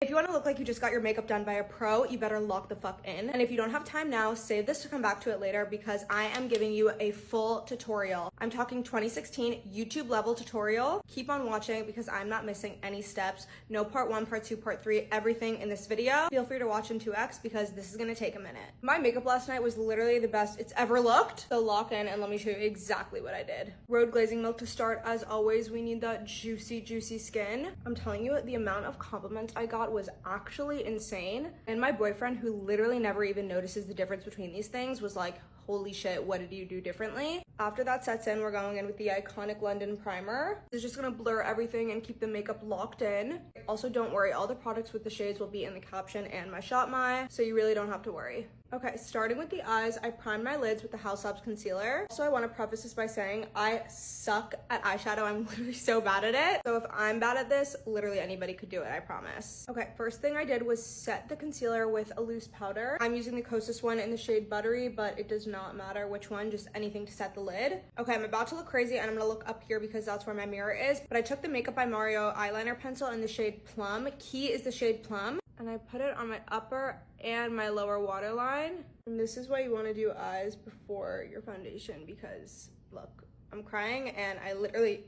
If you want to look like you just got your makeup done by a pro, you better lock the fuck in. And if you don't have time now, save this to come back to it later because I am giving you a full tutorial. I'm talking 2016 YouTube level tutorial. Keep on watching because I'm not missing any steps. No part 1, part 2, part 3, everything in this video. Feel free to watch in 2x because this is gonna take a minute. My makeup last night was literally the best it's ever looked. So lock in and let me show you exactly what I did. Road glazing milk to start. As always, we need that juicy, juicy skin. I'm telling you, the amount of compliments I got was actually insane. And my boyfriend, who literally never even notices the difference between these things, was like, holy shit, what did you do differently? After that sets in, we're going in with the iconic London primer. This is just gonna blur everything and keep the makeup locked in. Also, don't worry, all the products with the shades will be in the caption and my shop my, so you really don't have to worry. Okay, starting with the eyes, I primed my lids with the House Labs concealer. So I want to preface this by saying I suck at eyeshadow. I'm literally so bad at it. So if I'm bad at this, literally anybody could do it, I promise. Okay, first thing I did was set the concealer with a loose powder. I'm using the Kosas one in the shade Buttery, but it does not matter which one, just anything to set the lid. Okay, I'm about to look crazy and I'm gonna look up here because that's where my mirror is. But I took the Makeup by Mario eyeliner pencil in the shade Plum. Key is the shade Plum. And I put it on my upper and my lower waterline. And this is why you want to do eyes before your foundation because look, I'm crying and I literally,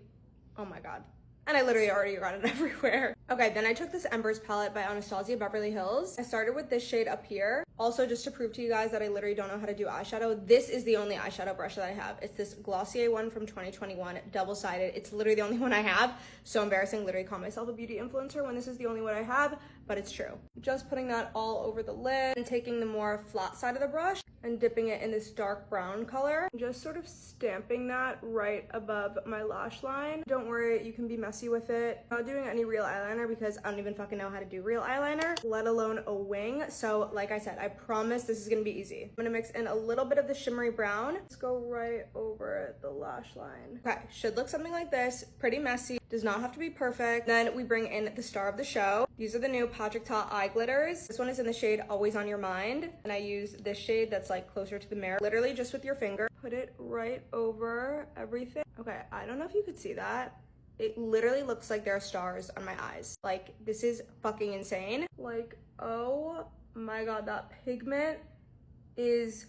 oh my God. And I literally already got it everywhere. Okay, then I took this Embers palette by Anastasia Beverly Hills. I started with this shade up here. Also, just to prove to you guys that I literally don't know how to do eyeshadow, this is the only eyeshadow brush that I have. It's this Glossier one from 2021, double-sided. It's literally the only one I have. So embarrassing, literally call myself a beauty influencer when this is the only one I have, but it's true. Just putting that all over the lid and taking the more flat side of the brush and dipping it in this dark brown color. Just sort of stamping that right above my lash line. Don't worry, you can be messy with it. I'm not doing any real eyeliner because I don't even fucking know how to do real eyeliner, let alone a wing. So like I said, I promise this is gonna be easy. I'm gonna mix in a little bit of the shimmery brown. Let's go right over the lash line. Okay, should look something like this. Pretty messy, does not have to be perfect. Then we bring in the star of the show. These are the new Patrick Ta eye glitters. This one is in the shade Always on Your Mind. And I use this shade that's like closer to the mirror. Literally just with your finger, put it right over everything. Okay, I don't know if you could see that. It literally looks like there are stars on my eyes. Like, this is fucking insane. Like, oh my God, that pigment is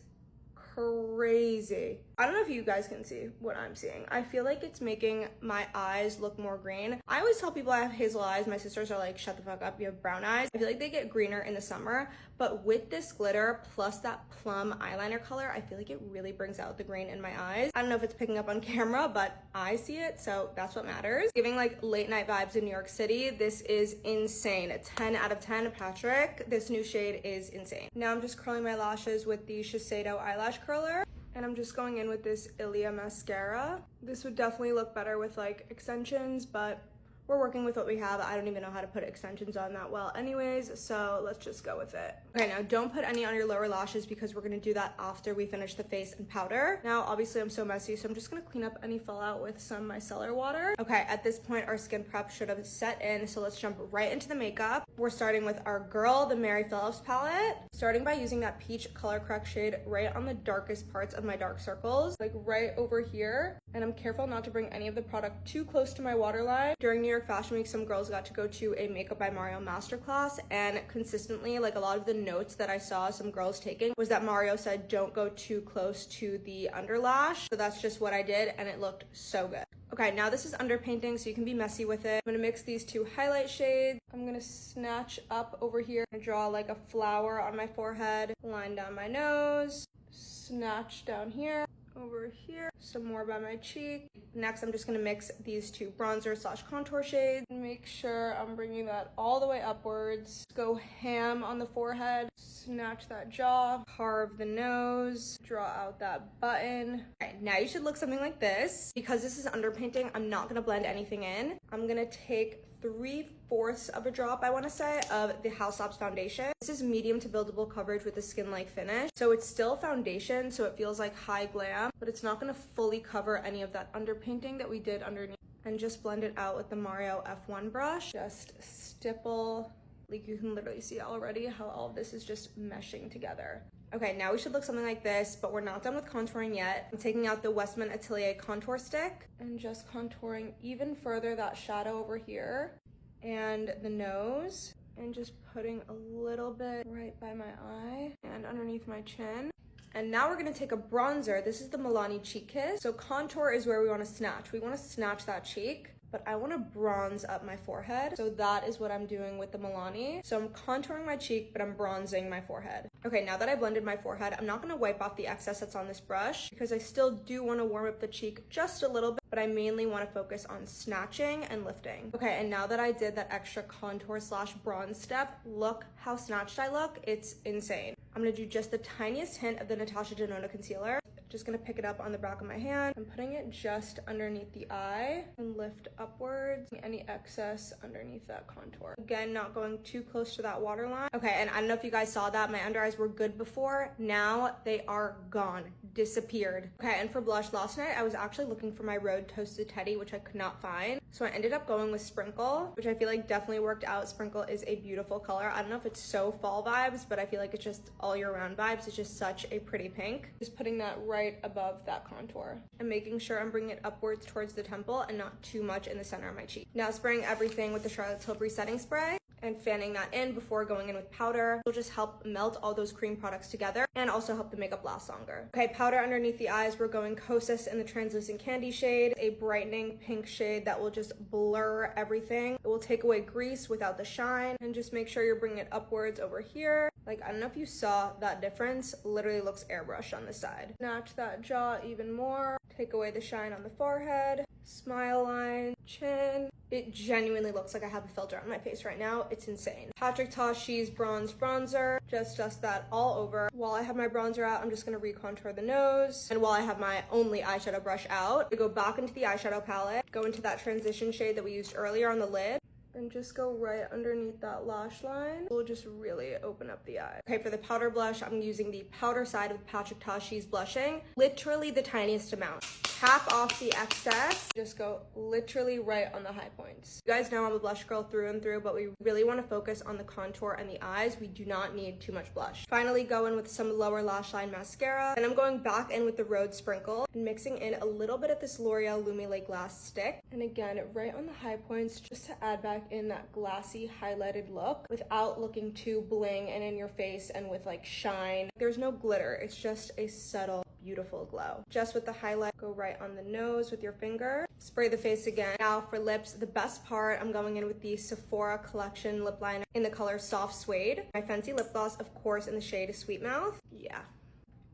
crazy. I don't know if you guys can see what I'm seeing. I feel like it's making my eyes look more green. I always tell people I have hazel eyes. My sisters are like, shut the fuck up, you have brown eyes. I feel like they get greener in the summer, but with this glitter plus that plum eyeliner color, I feel like it really brings out the green in my eyes. I don't know if it's picking up on camera, but I see it, so that's what matters. Giving like late night vibes in New York City. This is insane. A 10 out of 10, Patrick. This new shade is insane. Now I'm just curling my lashes with the Shiseido eyelash curler. And I'm just going in with this Ilia mascara. This would definitely look better with like extensions, but we're working with what we have. I don't even know how to put extensions on that well anyways, so let's just go with it. Okay, now don't put any on your lower lashes because we're gonna do that after we finish the face and powder. Now, obviously I'm so messy, so I'm just gonna clean up any fallout with some micellar water. Okay, at this point, our skin prep should have set in, so let's jump right into the makeup. We're starting with our girl, the Mary Phillips palette. Starting by using that peach color correct shade right on the darkest parts of my dark circles, like right over here. And I'm careful not to bring any of the product too close to my waterline. During New York Fashion Week, some girls got to go to a Makeup by Mario masterclass, and consistently, like a lot of the notes that I saw some girls taking was that Mario said don't go too close to the underlash. So that's just what I did, and it looked so good. Okay, now this is underpainting, so you can be messy with it. I'm gonna mix these two highlight shades. I'm gonna snatch up over here and draw like a flower on my forehead, line down my nose, snatch down here, over here, some more by my cheek. Next, I'm just gonna mix these two bronzer slash contour shades. Make sure I'm bringing that all the way upwards. Go ham on the forehead, snatch that jaw, carve the nose, draw out that button. Okay, now you should look something like this. Because this is underpainting, I'm not gonna blend anything in. I'm gonna take 3/4 of a drop, I wanna say, of the House Labs foundation. This is medium to buildable coverage with a skin-like finish. So it's still foundation, so it feels like high glam, but it's not gonna fully cover any of that underpainting that we did underneath. And just blend it out with the Mario F1 brush. Just stipple, like you can literally see already how all of this is just meshing together. Okay, now we should look something like this, but we're not done with contouring yet. I'm taking out the Westman Atelier contour stick and just contouring even further that shadow over here and the nose and just putting a little bit right by my eye and underneath my chin. And now we're gonna take a bronzer. This is the Milani Cheek Kiss. So contour is where we wanna snatch. We wanna snatch that cheek, but I wanna bronze up my forehead. So that is what I'm doing with the Milani. So I'm contouring my cheek, but I'm bronzing my forehead. Okay, now that I blended my forehead, I'm not gonna wipe off the excess that's on this brush because I still do wanna warm up the cheek just a little bit, but I mainly wanna focus on snatching and lifting. Okay, and now that I did that extra contour slash bronze step, look how snatched I look. It's insane. I'm gonna do just the tiniest hint of the Natasha Denona concealer. Just gonna pick it up on the back of my hand. I'm putting it just underneath the eye and lift upwards any excess underneath that contour. Again, not going too close to that waterline. Okay, and I don't know if you guys saw that. My under eyes were good before. Now they are gone, disappeared. Okay, and for blush, last night I was actually looking for my Road Toasted Teddy, which I could not find. So I ended up going with Sprinkle, which I feel like definitely worked out. Sprinkle is a beautiful color. I don't know if it's so fall vibes, but I feel like it's just all year round vibes. It's just such a pretty pink. Just putting that right above that contour and making sure I'm bringing it upwards towards the temple and not too much in the center of my cheek. Now spraying everything with the Charlotte Tilbury setting spray and fanning that in before going in with powder. It'll just help melt all those cream products together and also help the makeup last longer. Okay, powder underneath the eyes, we're going Kosas in the translucent candy shade, a brightening pink shade that will just blur everything. It will take away grease without the shine, and just make sure you're bringing it upwards over here. Like, I don't know if you saw that difference, literally looks airbrushed on the side. Notch that jaw even more, take away the shine on the forehead, smile line, chin. It genuinely looks like I have a filter on my face right now. It's insane. Patrick Tashi's bronze bronzer. Just dust that all over. While I have my bronzer out, I'm just gonna recontour the nose. And while I have my only eyeshadow brush out, I go back into the eyeshadow palette, go into that transition shade that we used earlier on the lid, and just go right underneath that lash line. We'll just really open up the eye. Okay, for the powder blush, I'm using the powder side of Patrick Tashi's blushing. Literally the tiniest amount. Tap off the excess. Just go literally right on the high points. You guys know I'm a blush girl through and through, but we really want to focus on the contour and the eyes. We do not need too much blush. Finally, go in with some lower lash line mascara. And I'm going back in with the Rhode Sprinkle and mixing in a little bit of this L'Oreal Lumilé Glass Stick. And again, right on the high points, just to add back in that glassy highlighted look without looking too bling and in your face and with like shine. There's no glitter. It's just a subtle, beautiful glow. Just with the highlight, go right on the nose with your finger. Spray the face again. Now for lips, the best part, I'm going in with the Sephora Collection lip liner in the color Soft Suede. My Fenty lip gloss, of course, in the shade Sweet Mouth. Yeah.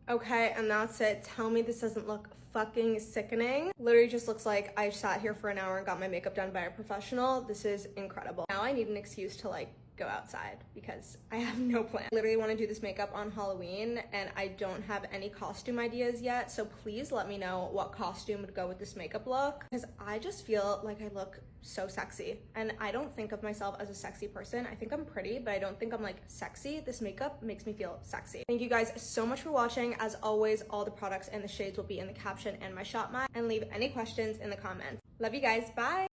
Okay, and that's it. Tell me this doesn't look fucking sickening. Literally just looks like I sat here for an hour and got my makeup done by a professional. This is incredible. Now I need an excuse to like go outside because I have no plan. I literally want to do this makeup on Halloween and I don't have any costume ideas yet, so please let me know what costume would go with this makeup look because I just feel like I look so sexy and I don't think of myself as a sexy person. I think I'm pretty, but I don't think I'm like sexy. This makeup makes me feel sexy. Thank you guys so much for watching. As always, all the products and the shades will be in the caption and my shop mat, and leave any questions in the comments. Love you guys. Bye.